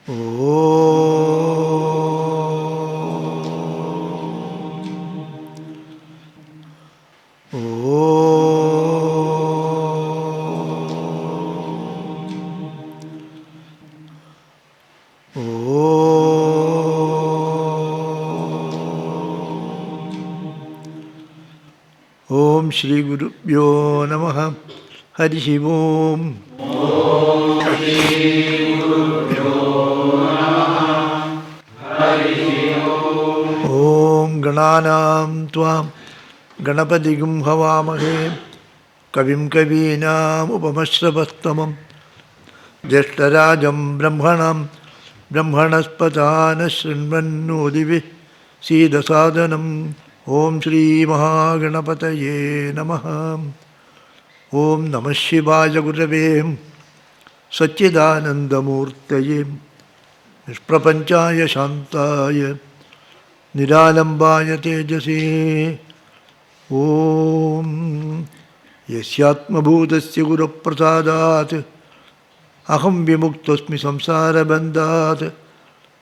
ഓം ശ്രീ ഗുരുഭ്യോ നമഃ. ഹരി ഓം. ഓം ഗണാനാം ത്വാം ഗണപതിഗും ഹവാമഹേ കവിം കവീനാം ഉപമശ്രവസ്തമം ജ്യേഷ്ഠരാജം ബ്രഹ്മണസ്പതാന ശൃണ്വന്നോദിവിഃ സീദസാദനം. ഓം ശ്രീ മഹാഗണപതയേ നമഃ. ഓം നമഃ ശിവായ ഗുരവേ സച്ചിദാനന്ദമൂർത്തയേ നിഷ്പ്രപഞ്ചായ ശാന്തായ നിരാലംബായ തേജസേ. ഓം യസ്യാത്മഭൂതസ്യ ഗുരുപ്രസാദാത് അഹം വിമുക്തോസ്മി സംസാരബന്ധാത്.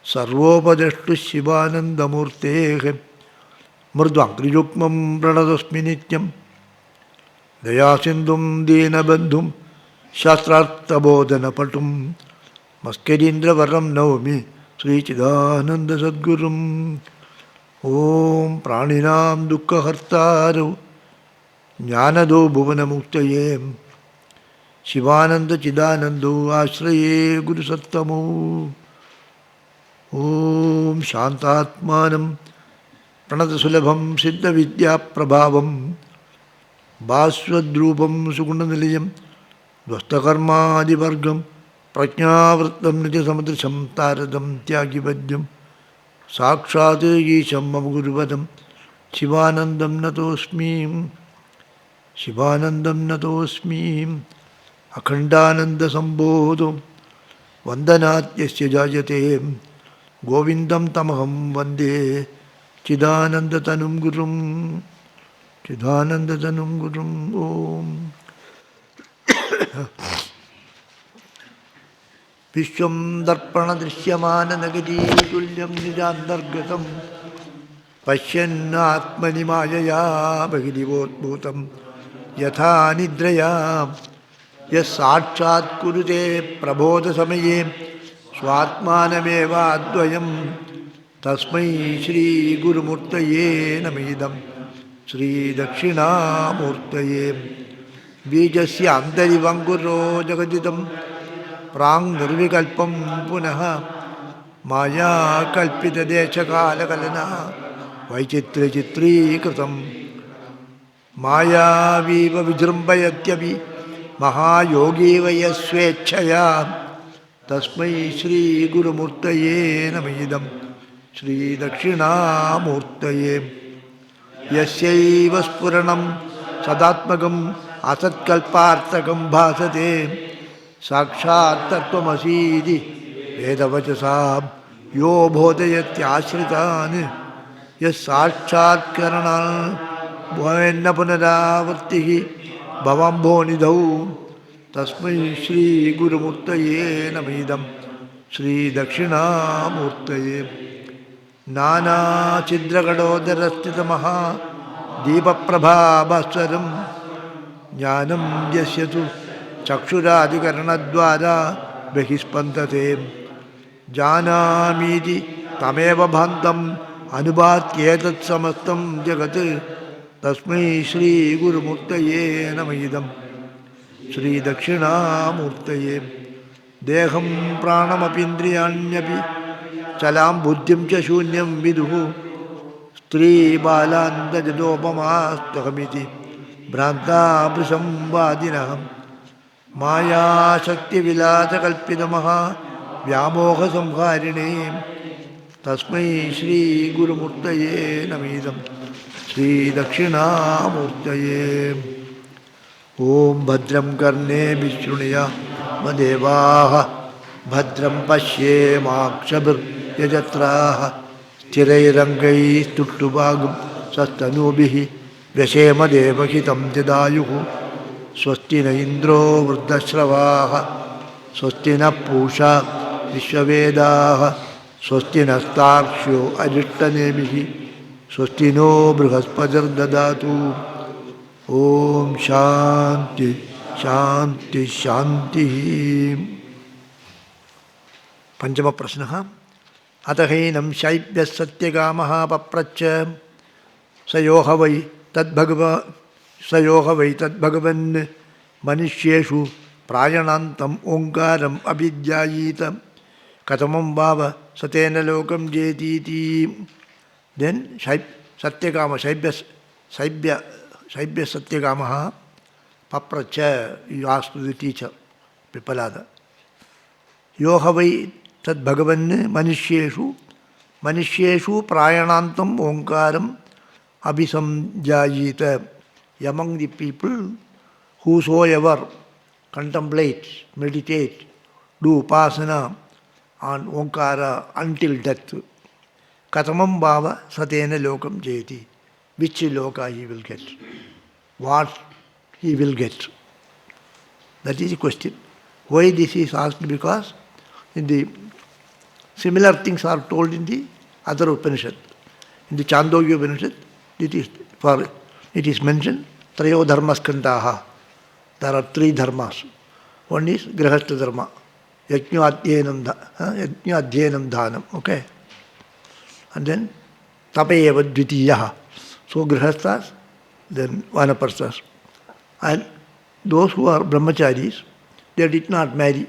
സർവോപദേഷ്ടു ശിവാനന്ദമൂർത്തേഃ മൃദ്വാംഗ്രിയുഗ്മം പ്രണതോസ്മി നിത്യം. ദയാസിന്ധും ദീനബന്ധും ശാസ്ത്രാർത്ഥബോധനപട്ടും മസ്കരീന്ദ്രവരം നൗമി ശ്രീചിദാനന്ദസദ്ഗുരും. ഓം പ്രാണിനാം ദുഃഖഹർത്താരൗ ജ്ഞാനദോ ഭുവനമുക്തയേ ശിവാനന്ദചിദാനന്ദോ ആശ്രയേ ഗുരുസത്തമോ. ഓം ശാന്താത്മാനം പ്രണതസുലഭം സിദ്ധവിദ്യാപ്രഭാവം ഭാസ്വദ്രൂപം സുഗുണനിലയം ധ്വസ്തകർമാദിവർഗം പ്രജ്ഞാവൃത്തം നിജസമദൃശം താരതം ത്യാഗിപദ്യം സാക്ഷാത് ഈശം മമ ഗുരുപദം ശിവാനന്ദം നതോസ്മി. അഖണ്ഡാനന്ദസംബോധോ വന്ദനാദ്യസ്യ ജായത്തെ ഗോവിന്ദം തമഹം വന്ദേ ചിദാനന്ദതനും ഗുരും. ഓം വിശ്വം ദർപ്പണദൃശ്യമാനനഗരീതുല്യം നിരാന്തർഗതം പശ്യന്നാത്മനി മായയാ ബഹിരിവോദ്ഭൂതം യഥാ നിദ്രയാ യസ്സാക്ഷാത് കുരുതേ പ്രബോധസമയേ സ്വാത്മാനമേവാദ്വയം തസ്മൈ ശ്രീഗുരുമൂർത്തയേ നമഃ. ശ്രീദക്ഷിണാമൂർത്തയേ ബീജസ്യ അന്തരിവങ്കുരോ ജഗതിദം പ്രാങ് നിർവികൽപം പുനഃ മായാകൽപ്പിതദേശകാലകലന വൈചിത്ര്യചിത്രീകൃതം മായാവീവ വിജൃംഭയത്യപി മഹായോഗീവയ സ്വേച്ഛയാ തസ്മൈ ശ്രീഗുരുമൂർത്തയേ നമഃ. ശ്രീദക്ഷിണാമൂർത്തയേ യസ്യൈവ സ്ഫുരണം സദാത്മകം അസത്കൽപ്പാർത്ഥകം ഭാസത്തെ സാക്ഷാത് തത്വമസീതി വേദവചസാം യോ ബോധയത്യാശ്രിതാൻ യസ്സാക്ഷാത്കരണാൽ ഭവേന്ന പുനരാവൃത്തി ഭവംഭോനിധൗ തസ്മൈ ശ്രീഗുരുമൂർത്തയേ നമഃ. ശ്രീദക്ഷിണാമൂർത്തയേ നാനാഛിദ്രകടോദരസ്ഥിതമഹാ ദീപപ്രഭാഭാസ്വരം ജ്ഞാനം യസ്യ തു ചക്ഷുരാധികരണദ്വാരാ ബഹിസ്പന്ദത്തെ ജാനാമീതി തമേവ ഭാന്തം അനുഭാത്യേതത് സമസ്തം ജഗത് തസ്മൈ ശ്രീഗുരുമൂർത്തയേ നമഃ. ശ്രീദക്ഷിണാമൂർത്തയേ ദേഹം പ്രാണമപീന്ദ്രിയാണ്യപി ചലാം ബുദ്ധിം ച ശൂന്യം വിദുഃ സ്ത്രീബാലാന്തജതോപമാസ്തഹമിതി ഭ്രാന്താഭൃശം വാദിനഃ മായാശക്തിവിലാസകൽപ്പിതമഹാ വ്യാമോഹസംഹാരിണേ തസ്മൈ ശ്രീഗുരുമൂർത്തയേ നമഃ. ശ്രീദക്ഷിണാമൂർത്തയേ ഓം ഭദ്രം കർണേഭിഃ ശൃണുയാമദേവാഃ ഭദ്രം പശ്യേമാക്ഷഭിർയജത്രാഃ സ്ഥിരൈരംഗൈസ്തുഷ്ടുവാഗും സസ്തനൂഭിഃ വ്യശേമദേവഹിതം ജദായുഃ സ്വസ്തി ന ഇന്ദ്രോ വൃദ്ധശ്രവാः സ്വസ്തി നഃ പൂഷാ विश्ववेदाः स्वस्ति नस्तार्क्ष्यो अरिष्टनेमिः स्वस्ति नो बृहस्पतिर्ददातु। ओम शांति शांति शांति। पंचम प्रश्न। अत हैनं शैब्यः सत्यकामः पप्रच्छ स यो वै तद्भगवन् मनुष्येषु प्रायणान्तम् ओङ्कारम् अभिध्यायीत कथमं भाव स तेन लोकं जेतीति। देन् सत्यकाम शैब्य सत्यकामः पप्रच्छ, you asked to the teacher, Pipalada. Yo havai tad bhagavan manusyeshu prayanantam omkaram abhisamjayita. Among the people, whosoever contemplates, meditates, do upasana on omkara until death, katamam bhava satena lokam jayati. Which loka he will get? What he will get? That is the question. Why this is asked? Because in the similar things are told in the other Upanishad. In the Chandogya Upanishad, it is mentioned, Trayo Dharmaskandaha. There are three dharmas. One is Grihastha Dharma, Yajna Adhyanam Dhanam. Okay? And then Tapayeva Dvitiyaha. So Grihasthas, then Vanaprasthas. And those who are brahmacharis, they did not marry.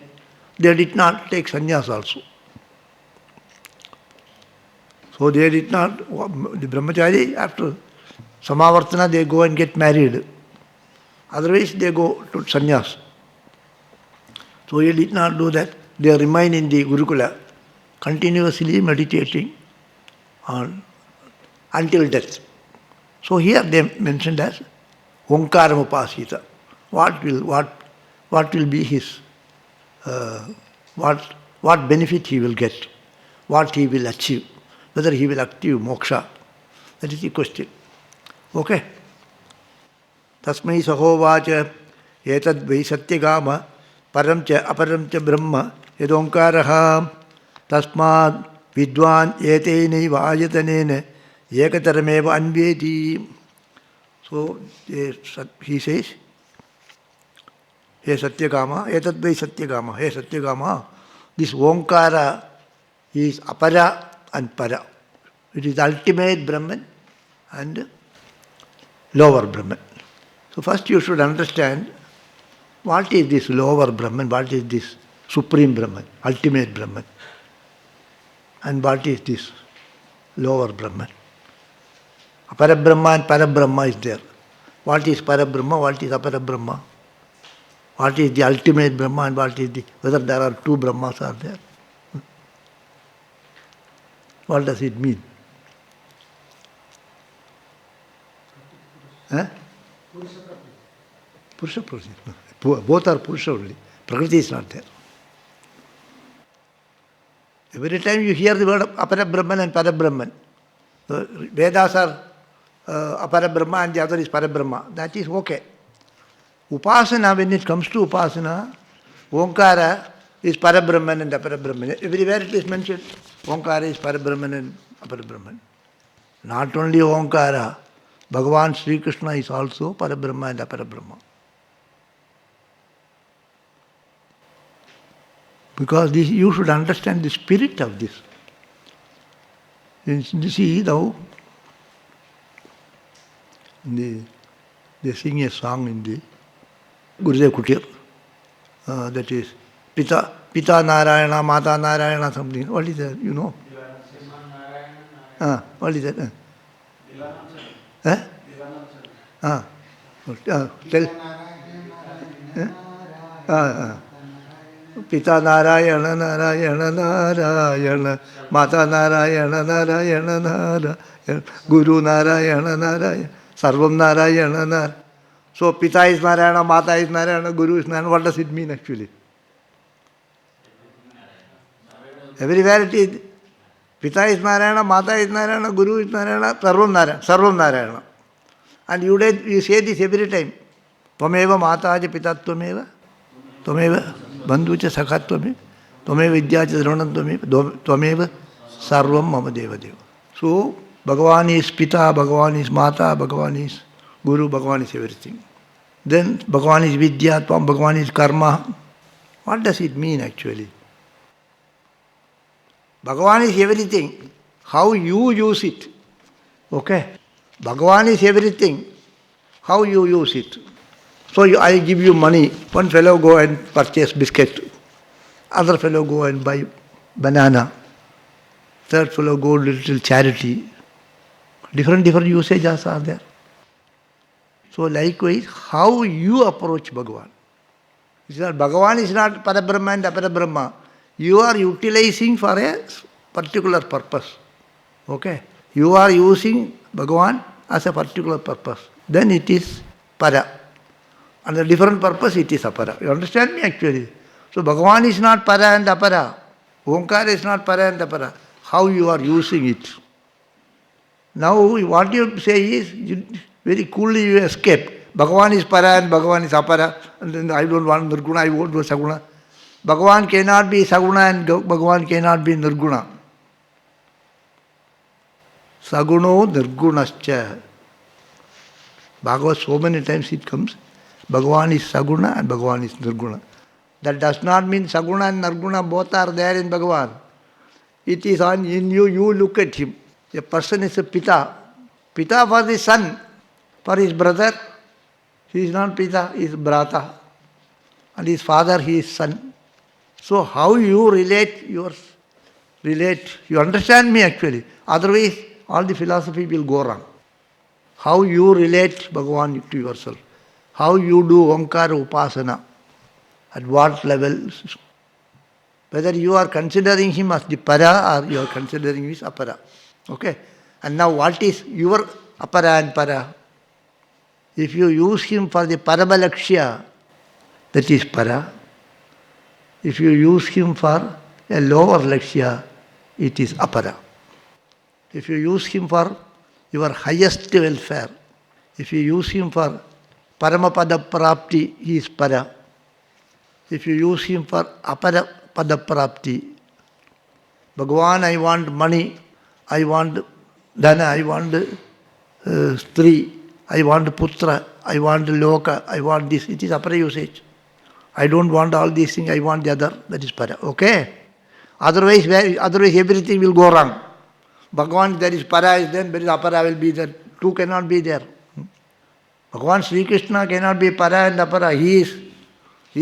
They did not take sannyas also. So they did not, the brahmachari, after Samavartana, they go and get married. Otherwise, they go to sannyas. So they did not do that. They remain in the Gurukula, continuously meditating on until death. So here they mentioned as Omkaram Upasita. What will be his, what benefit he will get, what he will achieve, whether he will achieve moksha. That is the question. Okay? Tasmai sahovacha etad vai satyagama param cha aparam cha brahma yadomkaraha tasmad vidwan eteinaiva ayatanena ekatarameva anvyeti. So he says, He Satyakama, etad vai Satyakama, He Satyakama, this Omkara is apara and para. It is ultimate Brahman and lower Brahman. So first you should understand what is this lower Brahman, what is this supreme Brahman, ultimate Brahman, and what is this lower Brahman. Apara Brahma and Para Brahma is there. What is Para Brahma, what is Apara Brahma? What is the ultimate Brahma and what is the, whether there are two Brahmas are there? What does it mean? Purusha Prakriti. Both are Purusha only. Prakriti is not there. Every time you hear the word Apara Brahman and Para Brahman, the Vedas are Apara Brahma and the other is Para Brahma. That is okay. Upasana, when it comes to Upasana, Omkara is Para Brahman and Apara Brahman. Everywhere it is mentioned, Omkara is Para Brahman and Apara Brahman. Not only Omkara, Bhagavan Sri Krishna is also Para Brahma and Apara Brahma. Because this, you should understand the spirit of this. You see, now, they sing a song in the Gurudev Kutir, that is Pita Narayana, Mata Narayana, something. What is that? You know? What is that? Tell. Pita Narayana, Narayana, Narayana, Mata Narayana, Narayana, Narayana, Guru Narayana, Narayana, Sarvam Narayana, Narayana. So Pita is Narayana, Mata is Narayana, Guru is Narayana. What does it mean actually? Everywhere it is. Pita is Narayana, Mata is Narayana, Guru is Narayana, Sarvam Narayana, Sarvam Narayana. And you say this every time. Tvameva Mata Aja Pita Tvameva. Tvameva Bandhucha Sakhatvame. Tvameva vidya cha dranam tvameva sarvam mama deva deva. So, Bhagavan is Pita, Bhagavan is Mata, Bhagavan is Guru, Bhagavan is everything. Then Bhagavan is Vidya, Bhagavan is Karma. What does it mean actually? Bhagavan is everything. How you use it. Okay? Bhagavan is everything. How you use it. So I give you money. One fellow go and purchase biscuit. Other fellow go and buy banana. Third fellow go little charity. Different usages are there. So likewise, how you approach Bhagavan. Bhagavan is not Parabrahma and Aparabrahma. You are utilizing for a particular purpose. Okay? You are using Bhagavan as a particular purpose. Then it is Para. And a different purpose, it is Apara. You understand me actually? So Bhagavan is not Para and Apara. Omkara is not Para and Apara. How you are using it. Now what you say is, very coolly you escape. Bhagavan is Para and Bhagavan is Apara. And then I don't want Nirguna, I won't do Saguna. Bhagavan cannot be Saguna and Bhagavan cannot be Nirguna. Saguno Nirgunascha. Bhagavad, so many times it comes. Bhagavan is Saguna and Bhagavan is Nirguna. That does not mean Saguna and Nirguna both are there in Bhagavan. It is in you, you look at him. A person is a Pita. Pita for the son, for his brother. He is not Pita, he is Brata. And his father, he is son. So how you relate, you understand me actually. Otherwise, all the philosophy will go wrong. How you relate Bhagavan to yourself. How you do Omkara Upasana. At what level. Whether you are considering him as the Para or you are considering him as Apara. Okay? And now what is your Apara and Para? If you use him for the Parabalakshya, that is Para. If you use him for a lower Lakshya, it is Apara. If you use him for your highest welfare, if you use him for Paramapada Prapti, he is Para. If you use him for Apara Pada Prapti, Bhagavan, I want money, I want Dhana, I want Stri, I want Putra, I want Loka, I want this. It is Apara usage. I don't want all these things, I want the other. That is Para. Okay? Otherwise everything will go wrong. Bhagavan, there is Para is there, there is Apara will be there. Two cannot be there. Bhagavan Sri Krishna cannot be Para and Apara. He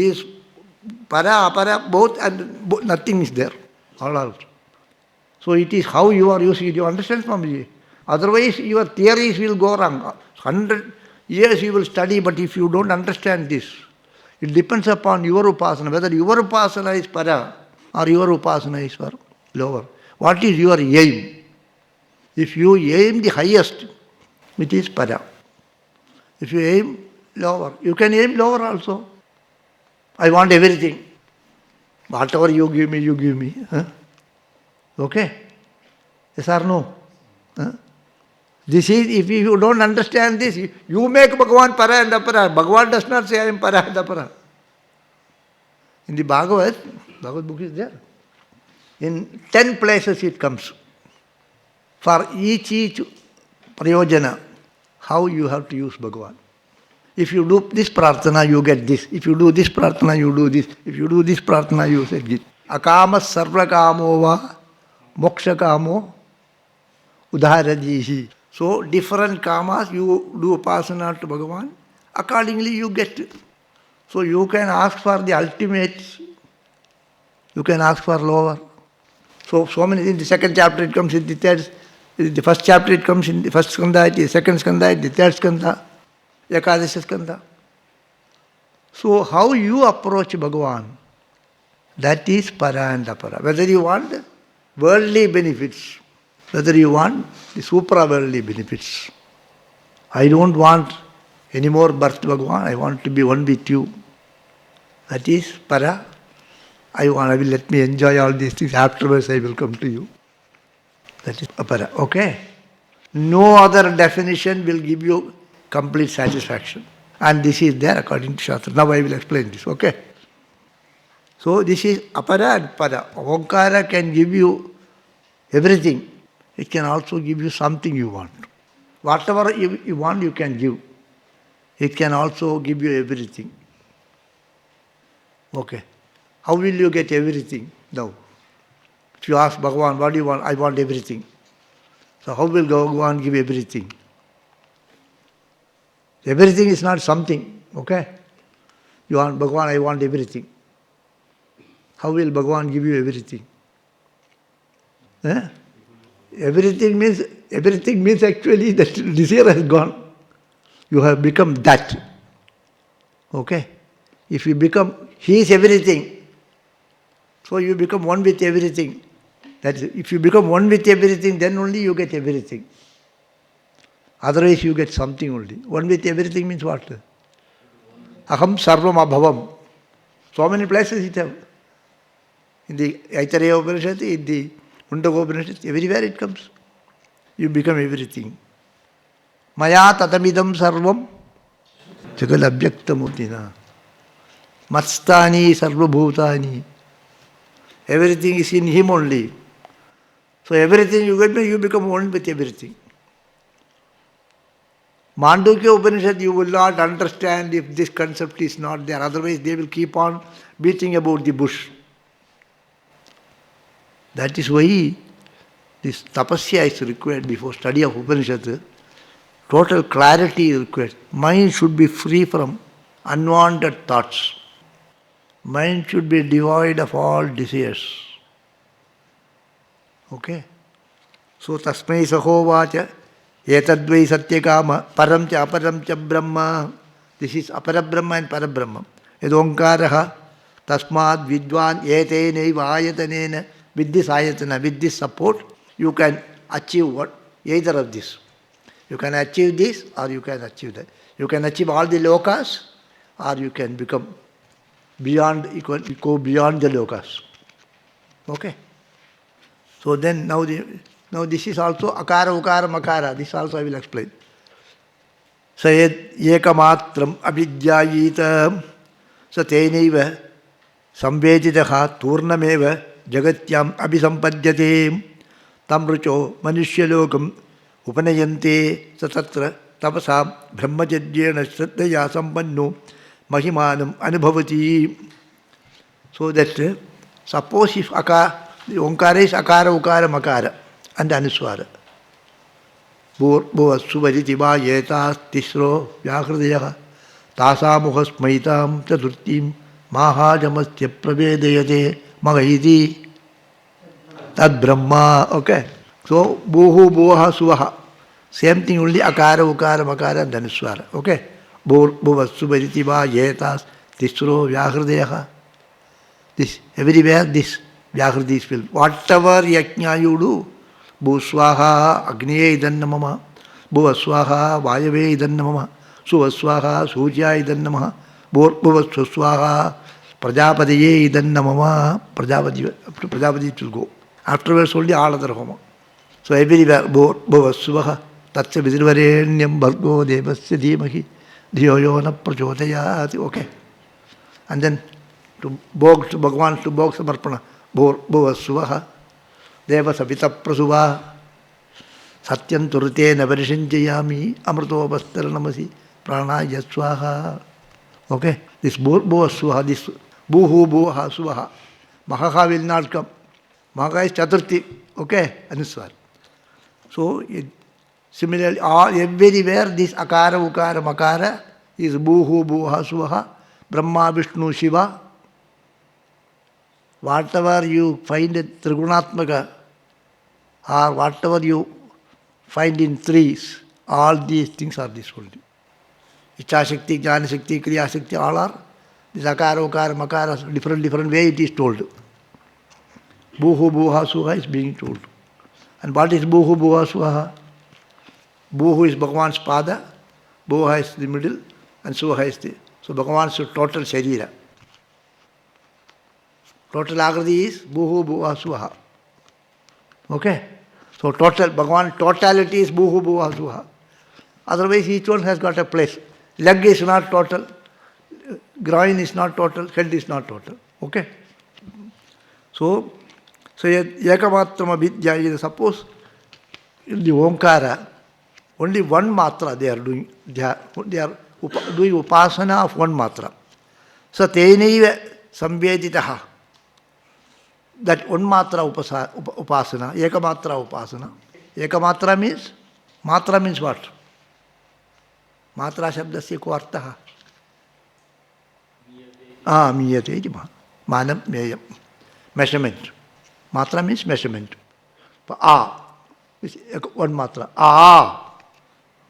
is Para, Apara, both, and nothing is there. All out. So it is how you are using it. You understand, Swamiji? Otherwise, your theories will go wrong. 100 years you will study, but if you don't understand this, it depends upon your upasana, whether your upasana is Para or your upasana is for lower. What is your aim? If you aim the highest, it is Para. If you aim lower, you can aim lower also. I want everything. Whatever you give me, you give me. Huh? Okay? Yes or no? Huh? This is, if you don't understand this, you make Bhagavan Para and Apara. Bhagavan does not say I am Para and Apara. In the Bhagavad book is there. In 10 places it comes. For each prayojana, how you have to use Bhagavan. If you do this prarthana, you get this. If you do this prarthana, you do this. If you do this prarthana, you get this. Akama sarva kamo va moksha kamo udharajihi. So different kamas, you do upasana to Bhagavan. Accordingly you get it. So you can ask for the ultimate. You can ask for lower. So many, in the second chapter it comes in the third. In the first chapter it comes in the first skanda, the second skanda, the third skanda. Ekadasha skanda. So how you approach Bhagavan, that is Para and Apara. Whether you want worldly benefits, whether you want the supra-worldly benefits. I don't want any more birth, Bhagavan. I want to be one with you. That is Para. I will let me enjoy all these things. Afterwards I will come to you. That is Apara. Okay? No other definition will give you complete satisfaction. And this is there according to Shastra. Now I will explain this. Okay? So this is apara and para. Omkara can give you everything. It can also give you something you want. Whatever you want, you can give. It can also give you everything. Okay. How will you get everything now? If you ask Bhagavan, what do you want? I want everything. So how will Bhagavan give everything? Everything is not something. Okay? You want Bhagavan, I want everything. How will Bhagavan give you everything? Eh? Everything means actually that desire has gone. You have become that. Okay? If you become, he is everything. So you become one with everything. That is, if you become one with everything, then only you get everything. Otherwise you get something only. One with everything means what? Aham sarvam abhavam. So many places it have. In the Aitareya Upanishad, in the Mundaka Upanishad, everywhere it comes. You become everything. Maya tatamidam sarvam jagal abhyaktamurtina. Matstani sarvabhutani. Everything is in him only. So everything you get, you become one with everything. Mandukya Upanishad, you will not understand if this concept is not there. Otherwise, they will keep on beating about the bush. That is why this tapasya is required before study of Upanishad. Total clarity is required. Mind should be free from unwanted thoughts. Mind should be devoid of all desires. Okay? So, tasmai sahovacha. Etadvai satyakama param cha aparam cha brahma. This is apara brahma and para brahma. Edonkaraha tasmad vidwan etenaiva ayatanena. With this ayatana, with this support, you can achieve what? Either of this. You can achieve this or you can achieve that. You can achieve all the lokas or you can become beyond, you can go beyond the lokas. Okay? So then now this is also akara, ukara, makara. This also I will explain. Sayed yekamatram abhidyayita satenaiva samveditaha turnameva jagatyam abhisampadhyate tamrucho manushyalokam upanayante satatra tapasam brahmacharyena shraddhaya sampanno mahimanam anubhavati. So that suppose if the Onkara is akara, ukara, makara and anuswara. Bhuvas suvaritiva yetas tisro vyakridaya tasamuhas maitam chaturtim mahajamasya pravedayate magaiti tad brahma. Okay. So bhuhu, bhuvaha, suvaha. Same thing only akara, ukara, makara and anuswara. Okay. Bhuvas suvaritiva yetas tisro vyakridaya. This, everywhere this Vyakriti is filled. Whatever yajna you do, Bhuswaha Agniye idannamama, Bhuvaswaha Vayave idannamama, Suvaswaha Surya idannamama, Bhuvaswaha Prajapadiye idannamama, Prajapati will go. Afterwards only all other homa. So everywhere, Bhuvaswaha Tatsa Vidirvarenyam Bhargo Devasya Dhimahi Dhiyoyona Prachodayati. Okay. And then to Bhagavan, to Bhog Samarpana. Bhuvasvaha Deva Savita Prasuva Satyam Turte Navarishinjayami Amrito Vastaranamasi Pranaya Swaha. Okay? This Bhuvasvaha, this Bhuhu Bhuvaha Swaha. Mahaha will not come. Mahaha is Chaturthi. Okay? Anuswar. So, similarly, everywhere this Akara, Ukara, Makara is Bhuhu Bhuvaha Swaha. Brahma, Vishnu, Shiva. Whatever you find in Trigunatmaka or whatever you find in threes, all these things are this only. Icha Shakti, Jnana Shakti, Kriya Shakti, all are this Akara, Ukara, Makara, different way it is told. Bhuhu, Bhuvaha, Swaha is being told. And what is Bhuhu, Bhuvaha, Swaha? Bhuhu is Bhagavan's pada, Bhuvaha is the middle, and Swaha is the. So Bhagavan's total Sharira. Total Akriti is Bhuhu Bhuvaha Swaha. Okay? So total, Bhagavan totality is Bhuhu Bhuvaha Swaha. Otherwise each one has got a place. Leg is not total, groin is not total, head is not total. Okay? So Ekamatrama Vidya is, suppose in the Omkara, only one matra they are doing. They are doing upasana of one matra. So tenaiva samveditaha. That one matra upasana, ekamatra upasana. Ekamatra means, matra means what? Matra shabdasya ko artaha. Miyate iti manam meyam. Measurement. Matra means measurement. Is one matra.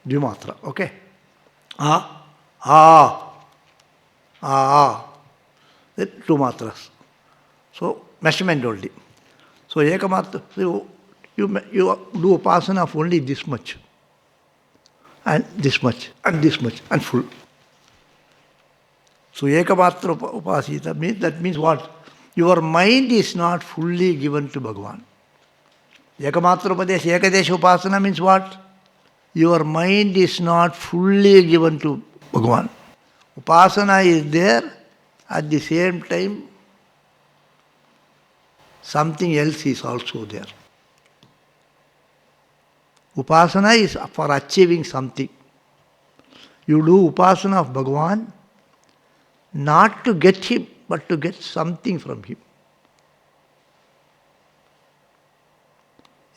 Dvimatra. Okay? Then two matras. So measurement only. So ekamatra, you do upasana of only this much, and this much, and this much, and full. So ekamatra upasita means, that means what? Your mind is not fully given to Bhagavan. Ekamatra upadesh, ekadesha upasana means what? Your mind is not fully given to Bhagavan. Upasana is there, at the same time something else is also there. Upasana is for achieving something. You do upasana of Bhagavan not to get him, but to get something from him.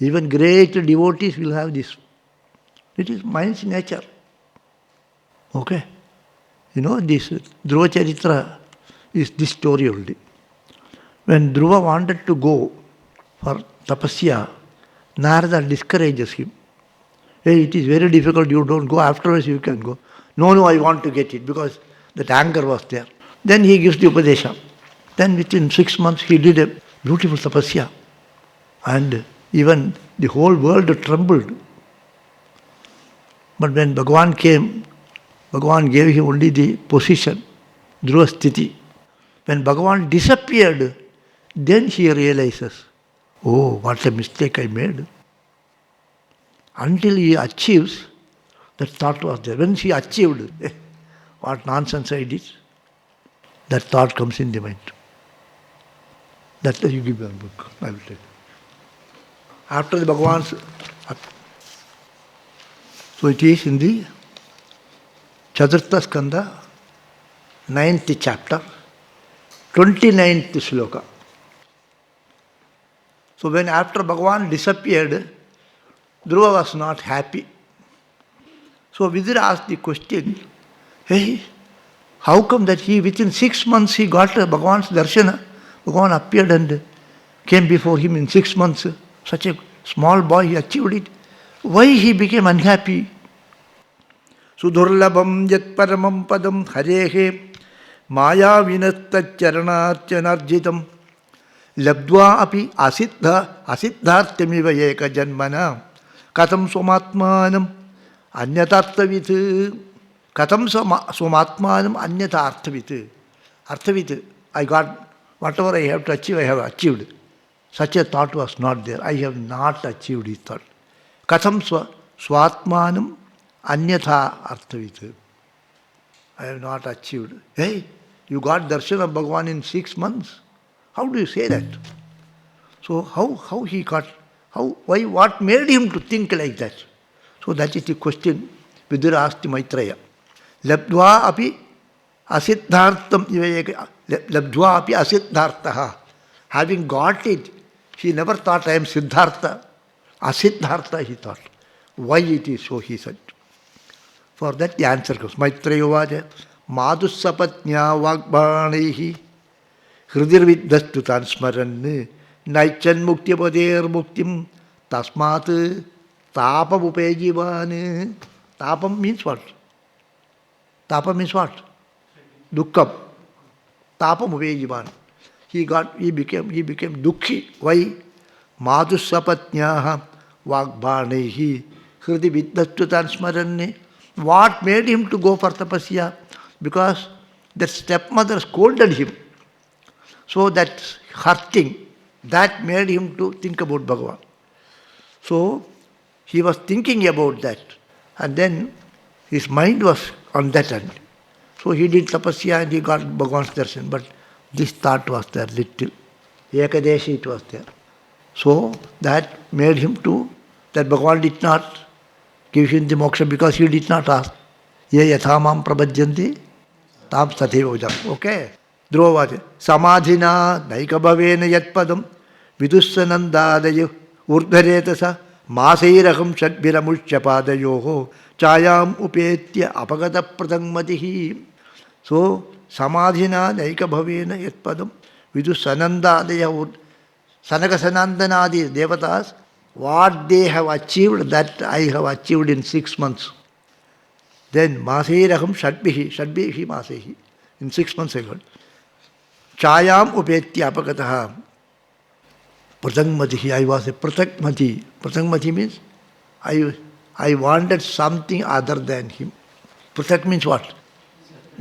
Even great devotees will have this. It is mind's nature. Okay? You know, this Dhruva Charitra is this story only. When Dhruva wanted to go for tapasya, Narada discourages him. Hey, it is very difficult, you don't go, afterwards you can go. No, I want to get it, because that anger was there. Then he gives the Upadesha. Then within 6 months he did a beautiful tapasya. And even the whole world trembled. But when Bhagavan came, Bhagavan gave him only the position, Dhruva Sthiti. When Bhagavan disappeared, then he realizes, oh, what a mistake I made. Until he achieves, that thought was there. When he achieved, what nonsense I did, that thought comes in the mind. That you give me a book, I will take. After the Bhagavan's... So it is in the Chaturtha Skanda, 9th chapter, 29th sloka. So when after Bhagavan disappeared, Dhruva was not happy. So Vidura asked the question, hey, how come that he within 6 months he got Bhagavan's darshana? Bhagavan appeared and came before him in 6 months. Such a small boy, he achieved it. Why he became unhappy? Sudurlabham yat paramam padam harehe maya vinattaccharanarchanarjitam labdva api asiddhartyamiva eka janmana katam swamatmanam anyatarthavit katam swamatmanam anyatarthavit. Arthavit, I got whatever I have to achieve, I have achieved. Such a thought was not there. I have not achieved his thought. Katham swatmanam anyatha arthavit. I have not achieved. Hey, you got darshan of Bhagavan in 6 months. How do you say that? So how he got, why, what made him to think like that? So that is the question Vidura asked Maitreya. Labdva api asiddhartam labdva api asiddhartaha. Having got it, he never thought I am Siddhartha. Asiddhartha he thought. Why it is so, he said. For that the answer comes. Maitreya uvaja madhussapatnya vagbhanehi hridirviddastutan smaran naichan muktipader muktim tasmat tapam upejivan. Tapam means what? Tapam means what? Dukkam. Tapam upejivan. He became dukhi. Why? Madhussapatnyaha vagbhanehi hridi viddastutan smaranne. What made him to go for tapasya? Because the stepmother scolded him. So that hurting, that made him to think about Bhagavan. So he was thinking about that. And then his mind was on that end. So he did tapasya and he got Bhagavan's darshan. But this thought was there little. Ekadeshi it was there. So that made him to, that Bhagavan did not give him the moksha because he did not ask. Ye yathamam prabhajyanti tam satheva ujam. Okay. Dhruva Samadhina naikabhavena yatpadam vidussanandadayo urdharetasa masairaham shadbiramushyapadayyoho chayam upetya apagata pratangmatihi. So, Samadhina naikabhavena yatpadam vidussanandadayo Sanaka Sanandanadi Devatas, what they have achieved, that I have achieved in 6 months. Then Masiraham Shadbihi Masehi, in 6 months I got. Chayam Upetya Apakataha. Pratangmatihi, I was a Pratangmati. Pratangmati means I wanted something other than him. Pratak means what?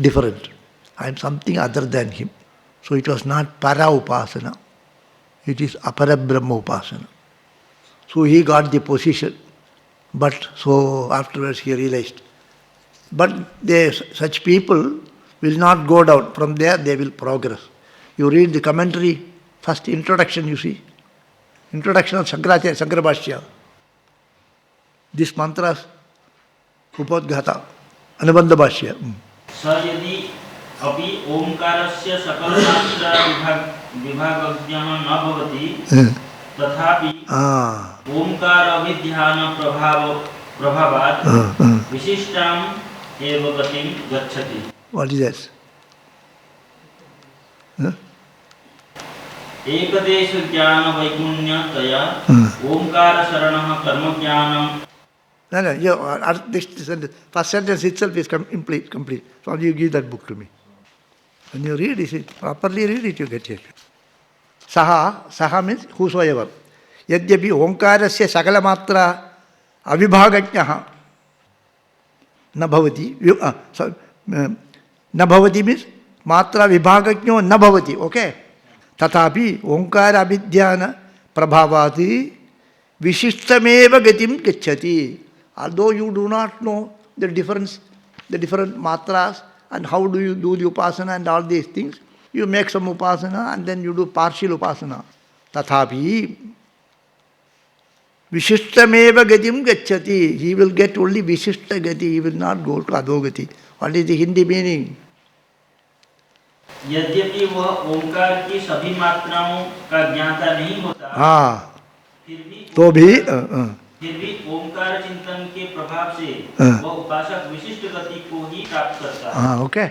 Different. I am something other than him. So it was not Para Upasana. It is Apara Brahma Upasana. So he got the position. But so afterwards he realized. But such people will not go down. From there they will progress. You read the commentary, first introduction you see. Introduction of Shankaracharya, Shankarabhashya. This mantras, Upadghata, Anubandha Bhashya. Sayadi api omkarasya sakalmatra vibhagajnah na bhavati tathapi omkara vidhyana prabhavat vishishtam eva gatim gacchati. What is that? Ekadesh jnana vaikunya taya omkara saranah karma jnanam. No, this first sentence itself is complete. So you give that book to me. When you read it, properly read it, you get it. Saha means whosoever. Yadyapi omkarasya sakalamatra avibhagajnah na bhavati. Na bhavati means matra vibhagajno na bhavati. Okay. Tathapi omkara abhidhyana prabhavati vishishtameva gatim gacchati. Although you do not know the different matras and how do you do the upasana and all these things, you make some upasana and then you do partial upasana. Tathapi Vishishtameva gatim gacchati. He will get only Vishishta gati. He will not go to Adogati. What is the Hindi meaning? यद्यपि वह ओंकार की सभी मात्राओं का ज्ञाता नहीं होता, तो भी ओंकार चिंतन के प्रभाव से वह उपासक विशिष्ट गति को ही प्राप्त करता है. Okay.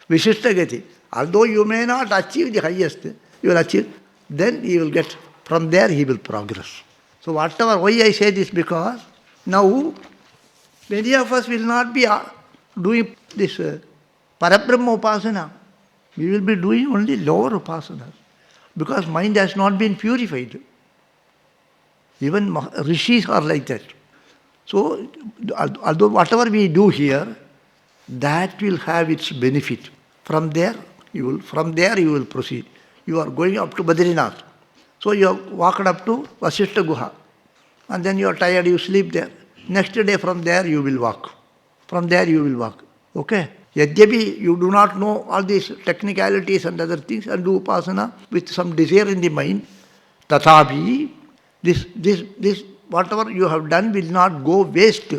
Vishishta gati. Although you may not achieve the highest, you will achieve, then he will get, from there he will progress. So whatever, why I say this, because now many of us will not be doing this Parabrahma Upasana. We will be doing only lower Upasanas, because mind has not been purified. Even rishis are like that. So, although whatever we do here, that will have its benefit. From there you will proceed. You are going up to Badrinath. So you have walked up to Vasishta Guha. And then you are tired, you sleep there. Next day from there you will walk. From there you will walk. Okay? Yadyapi, you do not know all these technicalities and other things and do upasana with some desire in the mind. Tathapi, this whatever you have done will not go waste.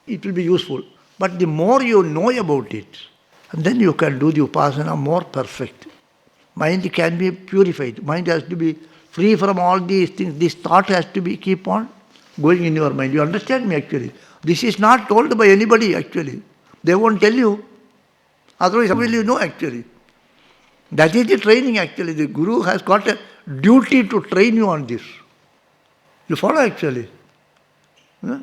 It will be useful. But the more you know about it, and then you can do the upasana more perfect. Mind can be purified. Mind has to be free from all these things. This thought has to be keep on going in your mind. You understand me actually? This is not told by anybody actually. They won't tell you. Otherwise, how will you know actually? That is the training actually. The Guru has got a duty to train you on this. You follow actually? Huh?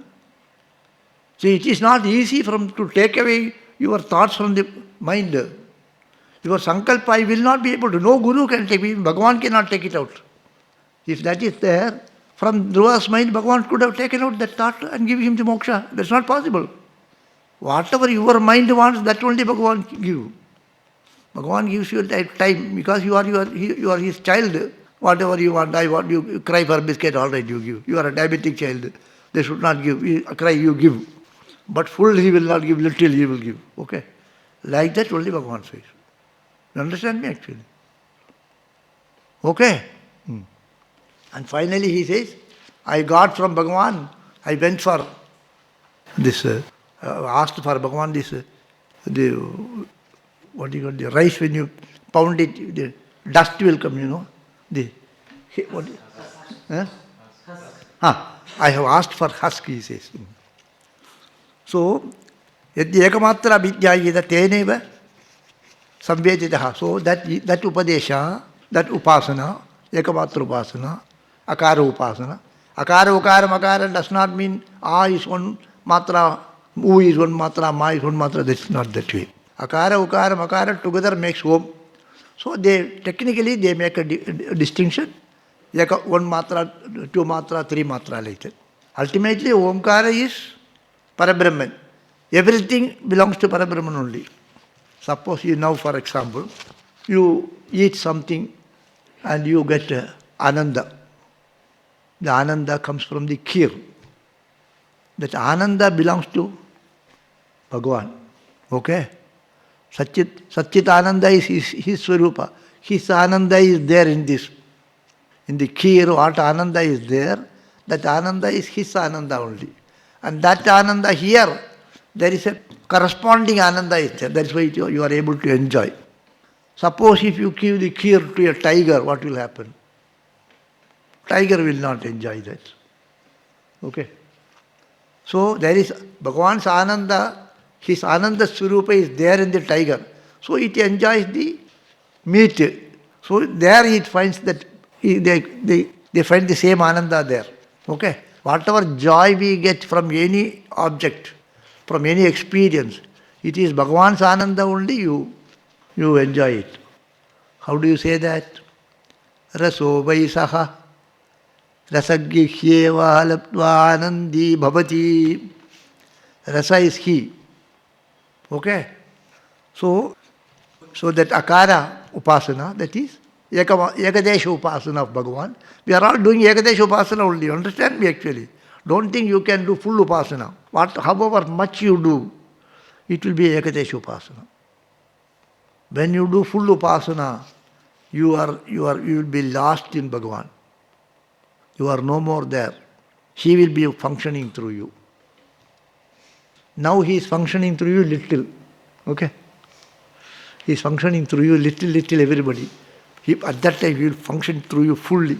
See, it is not easy to take away your thoughts from the mind. Your sankalpa, I will not be able to. No Guru can take it. Bhagavan cannot take it out. If that is there, from Dhruva's mind, Bhagavan could have taken out that thought and give him the moksha. That's not possible. Whatever your mind wants, that only Bhagavan give. Bhagavan gives you that time because you are his child. Whatever you want, you cry for biscuit, all right, you give. You are a diabetic child. They should not give. You cry, you give. But full he will not give, little he will give. Okay? Like that only Bhagavan says. You understand me actually? Okay? And finally he says, I got from Bhagavan, I went for this, asked for Bhagavan this, the, what do you call, the rice when you pound it, the dust will come, the, what, huh? I have asked for husk, he says. So, yadi ekamatra vidyayeda teneva samveditaha. So that upadesha, that upasana, ekamatra upasana, akara upasana. Akara, ukara, makara does not mean A is one matra, U is one matra, Ma is one matra. That's not that way. Akara, ukara, makara together makes Om. So technically they make a distinction. One matra, two matra, three matra like that. Ultimately, Omkara is Parabrahman. Everything belongs to Parabrahman only. Suppose you now, for example, you eat something and you get Ananda. The Ananda comes from the kheer. That Ananda belongs to Bhagavan. Okay? Satchit Ananda is his Swarupa. His Ananda is there in this. In the kheer, what Ananda is there, that Ananda is his Ananda only. And that Ananda here, there is a corresponding Ananda is there. That's why you are able to enjoy. Suppose if you give the kheer to a tiger, what will happen? Tiger will not enjoy that. Okay? So there is Bhagavan's Ananda, his Ananda Swarupa is there in the tiger. So it enjoys the meat. So there it finds that they find the same Ananda there. Okay? Whatever joy we get from any object, from any experience, it is Bhagavan's Ananda only, you enjoy it. How do you say that? Raso vaisaha rasagyhyeva laptva anandi bhavati. Rasa is he. Okay? So that akara upasana, that is Ekadesha upasana of Bhagavan. We are all doing Ekadesha upasana only. Understand me actually. Don't think you can do full upasana. However much you do, it will be Ekadesha upasana. When you do full upasana, you will be lost in Bhagavan. You are no more there. He will be functioning through you. Now he is functioning through you little. Okay? He is functioning through you little everybody. At that time he will function through you fully.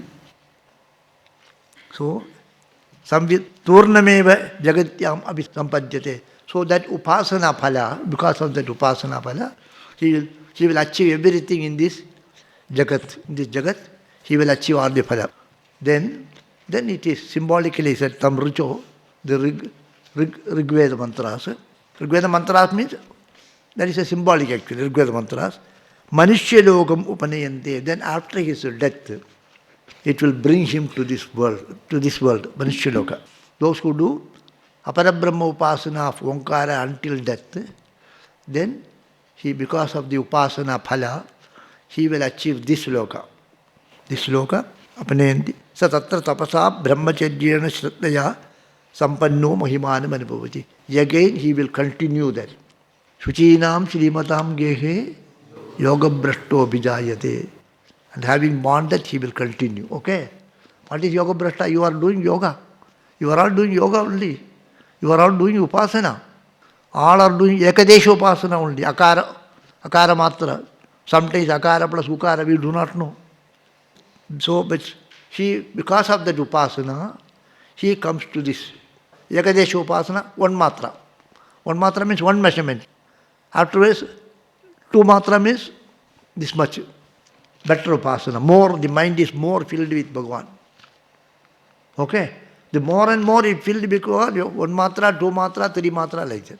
So, samvit turnameva jagatyam abhisampadhyate. So that upasana phala, because of that upasana phala, he will achieve everything in this jagat. In this jagat, he will achieve all the phala. Then it is symbolically said, tam rucho, the Rigveda mantras. Rigveda mantras means, that is a symbolic actually, Rigveda mantras. Manishya logam upanayante. Then after his death, it will bring him to this world, Manishya loka. Those who do Aparabrahma upasana of Omkara until death, then because of the upasana phala, he will achieve this loka. This loka, apanayanti. Satatra tapasa brahmacharyena shraddhaya sampanno mahimanam anubhavati. Again he will continue that. Shuchinam shrimatam gehe yoga brashto abhijayate. And having born that, he will continue. Okay? What is yoga brashta? You are doing yoga. You are all doing yoga only. You are all doing upasana. All are doing ekadesha upasana only. Akara matra. Sometimes akara plus ukara, we do not know. So, but because of that upasana, he comes to this. Ekadesha upasana, one matra. One matra means one measurement. Afterwards, two matra means this much. Better upasana. More, the mind is more filled with Bhagavan. Okay? The more and more it filled because one matra, two matra, three matra like that.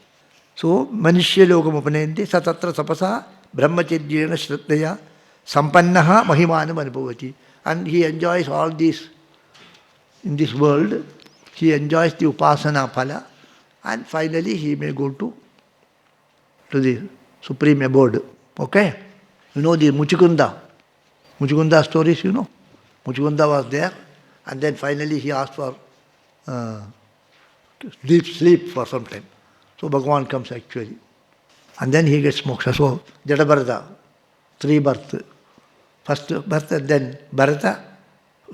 So, manishya logam upanayante satatra sapasa brahmacharyena shraddhaya sampannaha mahimanam anubhavati. And he enjoys all this in this world. He enjoys the upasana phala. And finally he may go to the supreme abode. Okay? You know the Muchukunda. Muchukunda stories, you know. Muchukunda was there. And then finally he asked for deep sleep for some time. So Bhagavan comes actually. And then he gets moksha. So Jadabharata, 3 births. First Bharata, then Bharata,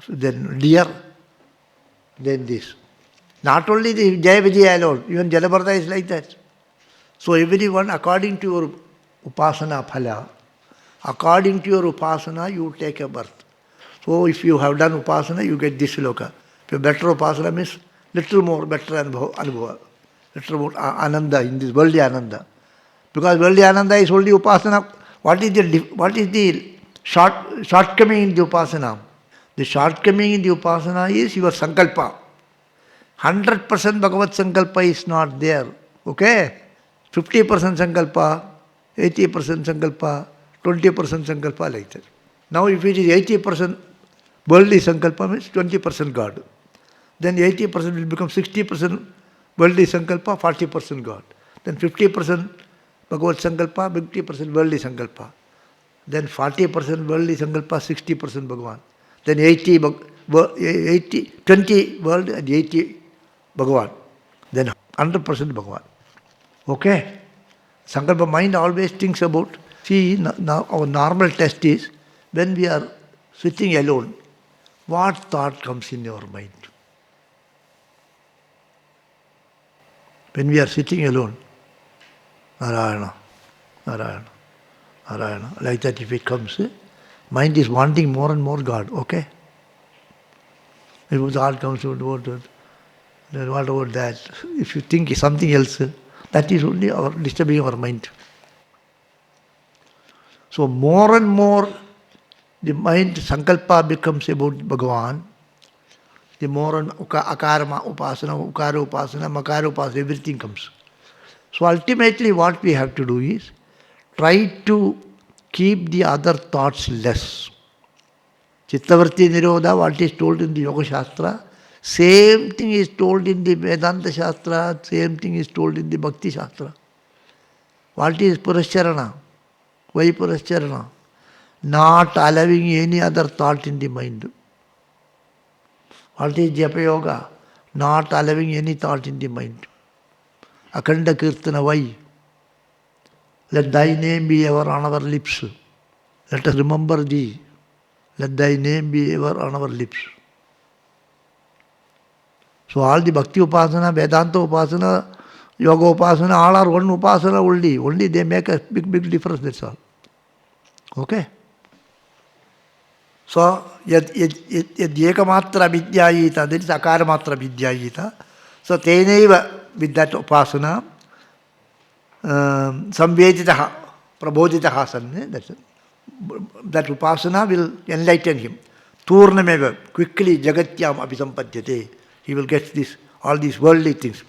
then deer, then this. Not only the Jaya Vijaya alone, even Jalabharata is like that. So everyone, according to your upasana phala, according to your upasana, you take a birth. So if you have done upasana, you get this loka. If you better upasana means little more better anubhava, little more ananda in this worldly ananda. Because worldly ananda is only upasana. What is the shortcoming in the upasana? The shortcoming in the upasana is your sankalpa. 100% Bhagavad Sankalpa is not there. Okay? 50% Sankalpa, 80% Sankalpa, 20% Sankalpa like that. Now if it is 80% worldly Sankalpa means 20% God. Then 80% will become 60% worldly Sankalpa, 40% God. Then 50% Bhagavad Sankalpa, 50% worldly Sankalpa. Then 40% worldly Sankalpa, 60% Bhagavan. Then 20 world and 80 Bhagavan. Then 100% Bhagavan. Okay? Sankalpa mind always thinks about, see, now our normal test is, when we are sitting alone, what thought comes in your mind? When we are sitting alone, Narayana, Narayana, Narayana, like that if it comes, mind is wanting more and more God, okay? If the thought comes, then what about that? If you think something else, that is only disturbing our mind. So more and more the mind, sankalpa becomes about Bhagavan, the more and akara upasana, ukara upasana, makara upasana, everything comes. So ultimately what we have to do is, try to keep the other thoughts less. Chittavarti Nirodha, what is told in the Yoga Shastra, same thing is told in the Vedanta Shastra, same thing is told in the Bhakti Shastra. What is Purascharana? Why Purascharana? Not allowing any other thought in the mind. What is Japa Yoga? Not allowing any thought in the mind. Akhanda Kirtana, why? Let thy name be ever on our lips. Let us remember thee. Let thy name be ever on our lips. So all the Bhakti Upasana, Vedanta Upasana, Yoga Upasana, all are one Upasana only. Only they make a big difference, that's all. Okay? So, yad ekamatra vidyayita, that is akaramatra vidyayita. So, teneva, with that upasana, samveditaha, praboditaha sanne, that upasana will enlighten him. Turnameva, quickly jagatyam abhisampadyate. He will get this, all these worldly things.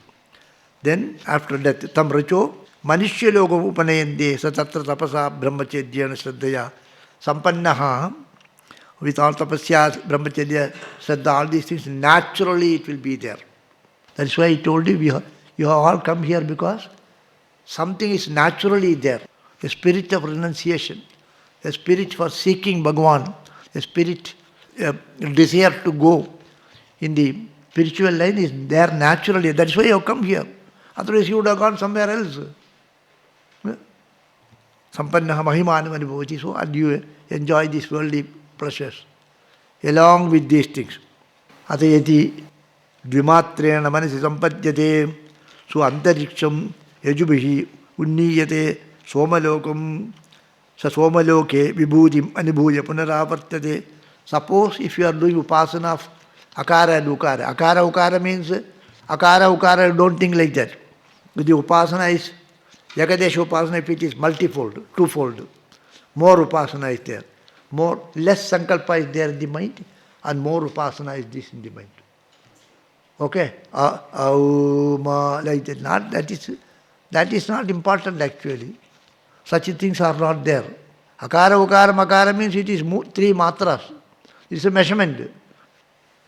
Then, after that, tam racho, manishya logam upanayande, satatra tapasa brahmachedyana shraddhaya, sampannaha, with all tapasya, brahmacharya, shraddha, all these things, naturally it will be there. That is why I told you, you have all come here because something is naturally there. A spirit of renunciation, a spirit for seeking Bhagavan, a spirit, a desire to go in the spiritual line is there naturally. That is why you have come here. Otherwise you would have gone somewhere else. Sampannaha mahimanam anubhavati. So, and you enjoy these worldly pleasures along with these things. Atayati dvimatrena manasi sampadyate. So antariksham yajubihi unniyate somalokam sa somaloke vibhudim anubhuya punaravartate. Suppose if you are doing upasana of akara and ukara. Akara ukara means akara ukara, don't think like that. The upasana is Yakadesha upasana, if it is multifold, twofold. More upasana is there. Less sankalpa is there in the mind and more upasana is this in the mind. Okay? Like that. That is not important actually. Such things are not there. Akara, ukara, makara means it is 3 matras. It is a measurement.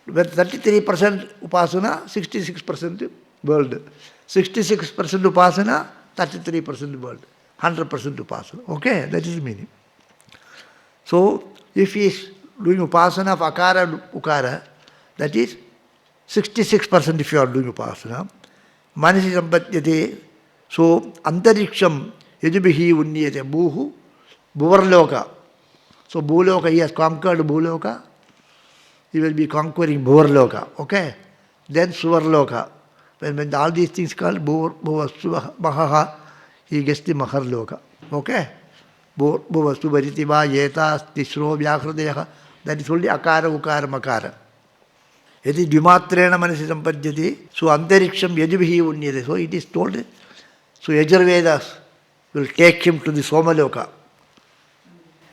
With 33% upasana, 66% world. 66% upasana, 33% world. 100% upasana. Okay? That is the meaning. So, if he is doing upasana of akara and ukara, that is 66% if you are doing upasana. Manasi sampadyate. So, antariksham yajubihi unniyate. Bhuvarloka. So Bhuloka, he has conquered Bhuloka. He will be conquering Bhurloka. Okay? Then Suvarloka. When all these things called Bhuvastu Mahaha, he gets the Maharloka. Okay? Bhuvastu Bharitiva Yeta Tisro Vyakhrdeha. That is only Akara, Ukara, Makara. Yadi Dvimatrena Manasi Sampadhyati. So Antariksham Yajubhi Unyate. So it is told. So Yajurvedas will take him to the Somaloka.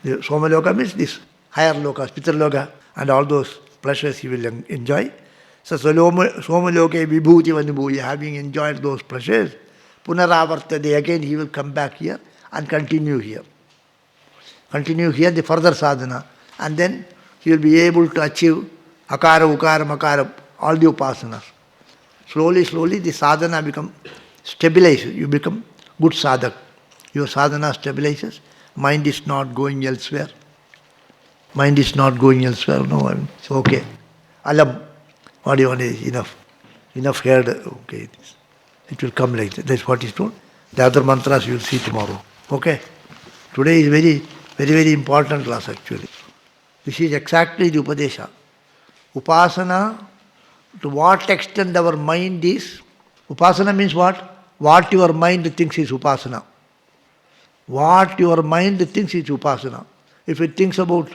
The Somaloka means this higher loka, Pitraloka, and all those pleasures he will enjoy. So Somaloke Vibhuti Vanubhuya, having enjoyed those pleasures, Punaravartade, again he will come back here and continue here. Continue here the further sadhana. And then he will be able to achieve Akara, Ukara, Makara, all the upasanas. Slowly, slowly the sadhana become stabilized. You become good sadhak. Your sadhana stabilizes. Mind is not going elsewhere. Mind is not going elsewhere. No, it's okay. Alam. What do you want is enough. Enough heard. Okay. It will come like that. That's what is told. The other mantras you will see tomorrow. Okay. Today is very, very, very important class actually. This is exactly the Upadesha. Upasana, to what extent our mind is. Upasana means what? What your mind thinks is Upasana. What your mind thinks is Upasana. If it thinks about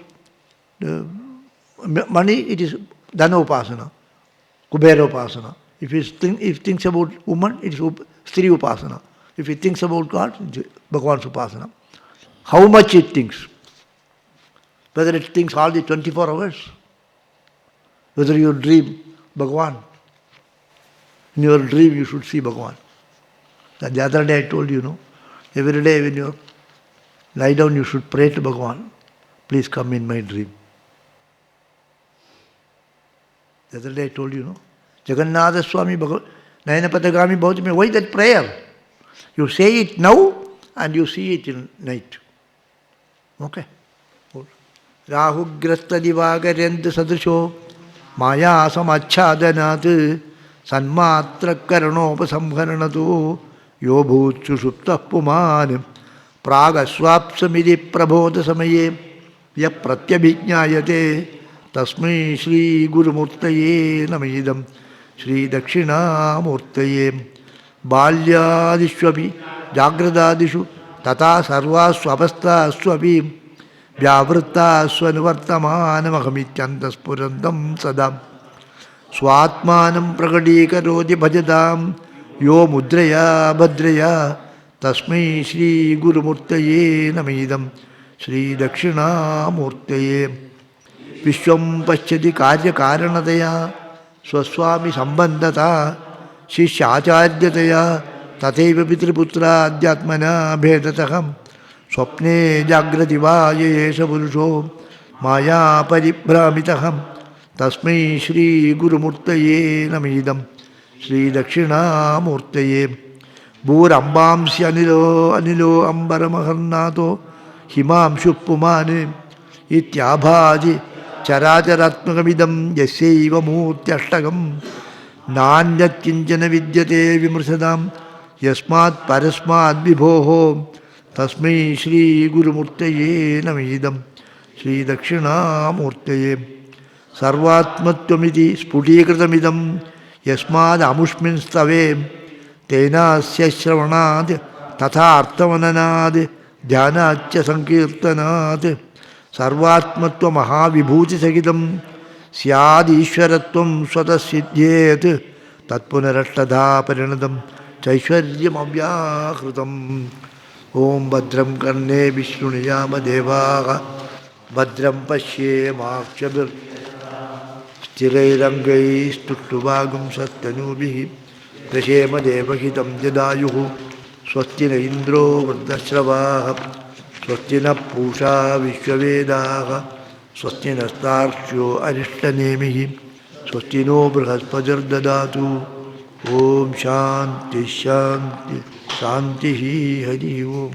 money, it is Dhana Upasana, Kubera Upasana. If it thinks about woman, it is Stri Upasana. If it thinks about God, it is Bhagavan's Upasana. How much it thinks. Whether it thinks all the 24 hours. Whether you dream Bhagavan. In your dream you should see Bhagavan. The other day I told you, every day when you lie down, you should pray to Bhagavan. Please come in my dream. The other day I told you, Jagannatha Swami Nayanapatagami Bhautime. Why that prayer? You say it now and you see it in night. Okay? Rahugrasta Divagarendra Sadrisho Maya Samachhadanat Sanmatra Karanopasamharanatu Yobhuchu Supta Puman Praga Swapsamidi Prabodha Samaye Ya Pratyabhiඥayate Tasmai Shri Guru Murtaye Namidam Shri Dakshina Murtaye Balyadishwabi Jagradadishu Tata Sarva Swapasta Swabhi Vyavritta Swanuvartamanamahamityanta Spurandam Sadam Swatmanam Pragadikarodhi Bhajadam Yo Mudraya Bhadraya Tasmai Shri Guru Murtaye Namidam Shri Dakshina Murtaye Vishwam Paschati Karya Karanataya Swaswami Sambandata Shishyacharyataya Tateva Pitriputra Adhyatmana Bhedataham Swapne Jagrati Yesha Purusho Maya Paribhramitaham Tasmai Shri Guru Murtaye Namidam Shri Dakshina Murtaye Bhurambamsi Anilo Ambaramaharnato Himam Shuppumane Ityabhaji Characharatmakamidam Yasyaiva Murtyashtagam Nanyat Kinchana Vidyate Vimrusadam Yasmat Parasmat Vibhoho Tasmai Shri Guru Murtaye Namidam Shri Dakshina Murtaye Sarvatmattvamiti Sputikritamidam Yasmad Amushmin Stave Tenasya Shravanad Tatha Arthavananad Dhyanachya Sankirtanad Sarvatmatva Mahavibhuti Sagitam Syad Ishwaratvam Swatasiddhyet Tatpunarashtadha Parinadam Chaishwaryam Avyakhrutam Om Bhadram Karne Vishnuniyama Devaha Bhadram Pashye Makshabir Sthirairangai Stuttubhagam Sattanubihi Prashema Devahitam Jadayuhu Swastina Indro Vardashravaha Swastina Pusha Vishwavedaha Swastina Starshyo Arishtanemihi Swastino Brihaspajir Dadatu Om Shanti Shanti Shanti Hari Om